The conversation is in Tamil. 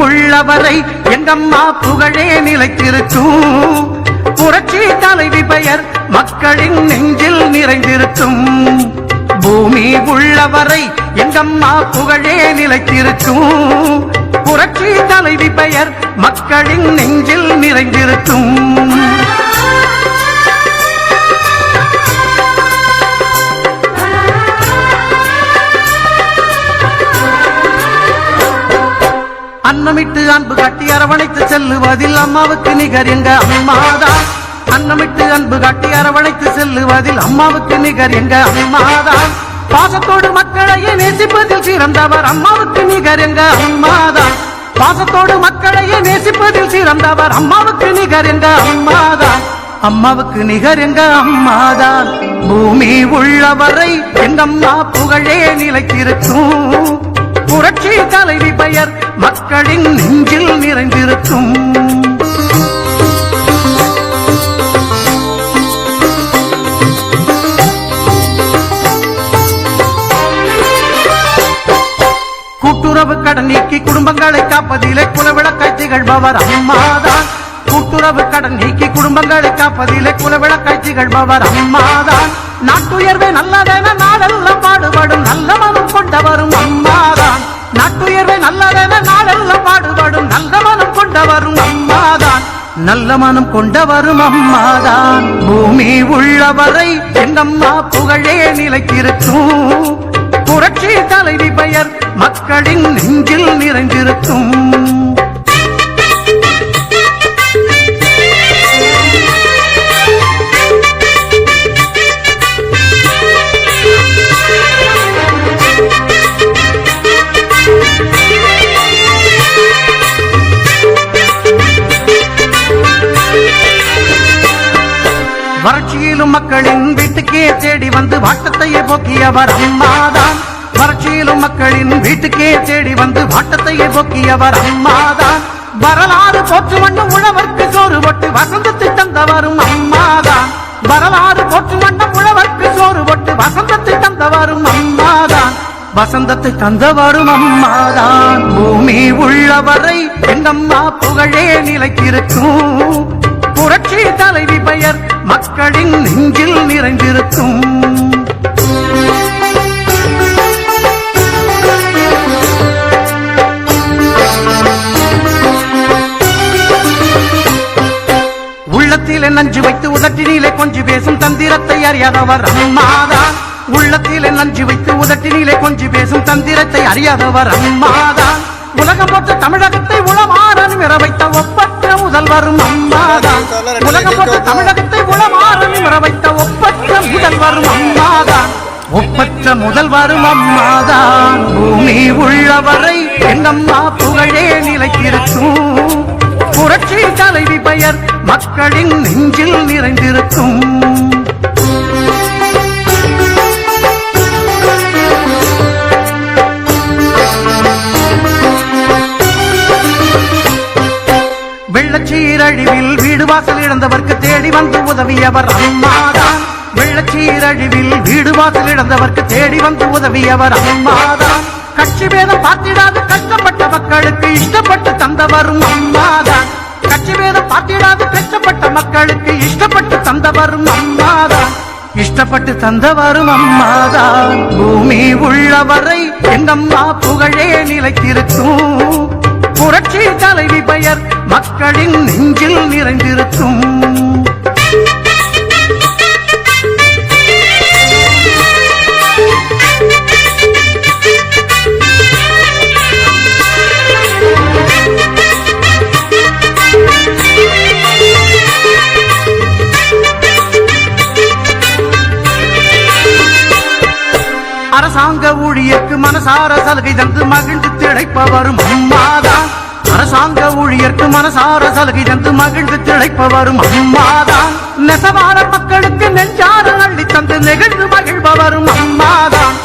உள்ளவரை எங்கம்மா புகழே நிலைத்திருக்கும். புரட்சி தலைவி பெயர் மக்களின் நெஞ்சில் நிறைந்திருக்கும். பூமி உள்ளவரை எங்கம்மா புகழே நிலைத்திருக்கும். புரட்சி தலைவி பெயர் மக்களின் நெஞ்சில் நிறைந்திருக்கும். அன்னமிட்டு அன்பு காட்டி அரவணைத்து செல்லுவதில் அம்மாவுக்கு நிகர் எங்க அம்மாதான். அன்னமிட்டு அன்பு காட்டி அரவணைத்து செல்லுவதில் அம்மாவுக்கு நிகர் எங்க அம்மாதான். பாசத்தோடு மக்களையே நேசிப்பதில் சிறந்தவர் அம்மாவுக்கு நிகர் எங்க அம்மாதான். பாசத்தோடு மக்களையே நேசிப்பதில் சிறந்தவர் அம்மாவுக்கு நிகர் எங்க அம்மாதான். அம்மாவுக்கு நிகர் எங்க அம்மாதான். பூமி உள்ளவரை எங்கம்மா புகழே நிலைத்திருக்கும். புரட்சி தலைவி பெயர் மக்களின் நெஞ்சில் நிறைந்திருக்கும். கூட்டுறவு கடன் நீக்கி குடும்பங்களை காப்பதிலே குலவிளக்காய் திகழ்பவர் அம்மாதான். கூட்டுறவு கடன் நீக்கி குடும்பங்களை காப்பதிலே குலவிளக்காய் திகழ்பவர் அம்மாதான். நாட்டுயர்வே நல்லதென நாடெல்லாம் பாடுபடும் நல்ல மனம் கொண்டவரும் அம்மாதான். நாட்டுயர்வே நல்லதென நாடெல்லாம் பாடுபடும் நல்ல மனம் கொண்டவரும் அம்மாதான். நல்ல மனம் கொண்டவரும் அம்மாதான். பூமி உள்ளவரை எங்கம்மா புகழே நிலைத்திருக்கும். புரட்சி தலைவி பெயர் மக்களின் நெஞ்சில் நிறைந்திருக்கும். வறட்சியிலும் மக்களின் வீட்டுக்கே தேடி வந்து வாட்டத்தையே போக்கியவர் அம்மாதான். வறட்சியிலும் மக்களின் வீட்டுக்கே தேடி வந்து வாட்டத்தையே போக்கியவர் அம்மாதான். வரலாறு போற்று வண்ணம் உழவர்க்கு சோறு போட்டு வசந்தத்தை தந்தவரும் அம்மாதான். வரலாறு போற்று வண்ணம் உழவர்க்கு சோறு போட்டு வசந்தத்தை தந்தவரும் அம்மாதான். வசந்தத்தை தந்தவரும் அம்மாதான். பூமி உள்ளவரை எங்கம்மா புகழே நிலைத்திருக்கும். புரட்சி தலைவி பெயர் மக்களின் நெஞ்சில் நிறைந்திருக்கும். உள்ளத்திலே நஞ்சு வைத்து உதட்டினிலே கொஞ்சி பேசும் தந்திரத்தை அறியாதவர் அம்மாதான். உள்ளத்திலே நஞ்சு வைத்து உதட்டினிலே கொஞ்சி பேசும் தந்திரத்தை அறியாதவர் அம்மாதான். உலகம் போட்ட தமிழகத்தை உளமாற நிமிர வைத்த ஒப்பற்ற முதல்வரும் அம்மாதான். உலகம் போட்ட தமிழகத்தை உளமாற நிமிர வைத்த ஒப்பற்ற முதல்வரும் அம்மாதான். ஒப்பற்ற முதல்வரும் அம்மாதான். பூமி உள்ளவரை எங்கம்மா புகழே நிலைத்திருக்கும். புரட்சி தலைவி பெயர் மக்களின் நெஞ்சில் நிறைந்திருக்கும். வெள்ளச்சீரழிவில் வீடு வாசல் இழந்தவர்க்கு தேடி வந்து உதவியவர் அம்மாதான். வெள்ளச்சீரழிவில் வீடு வாசல் இழந்தவர்க்கு தேடி வந்து உதவியவர் அம்மாதான். கட்சி பேதம் பார்த்திடாது கஷ்டப்பட்ட மக்களுக்கு இஷ்டப்பட்டு தந்தவரும் அம்மாதான். கட்சி பேதம் பார்த்திடாது கஷ்டப்பட்ட மக்களுக்கு இஷ்டப்பட்டு தந்தவரும் அம்மாதான். இஷ்டப்பட்டு தந்தவரும் அம்மாதான். பூமி உள்ளவரை எங்கம்மா புகழே நிலைத்திருக்கும். புரட்சி தலைவி பெயர் மக்களின் நெஞ்சில் நிறைந்திருக்கும். அரசாங்க ஊழியர்க்கு மனசார சலுகை தந்து மகிழ்ந்து திளைப்பவரும் அம்மாதான். அரசாங்க ஊழியர்க்கு மனசார சலுகை தந்து மகிழ்ந்து திளைப்பவரும் அம்மாதான். நெசவார மக்களுக்கு நெஞ்சார அள்ளி தந்து நெகிழ்ந்து மகிழ்பவரும் அம்மாதான்.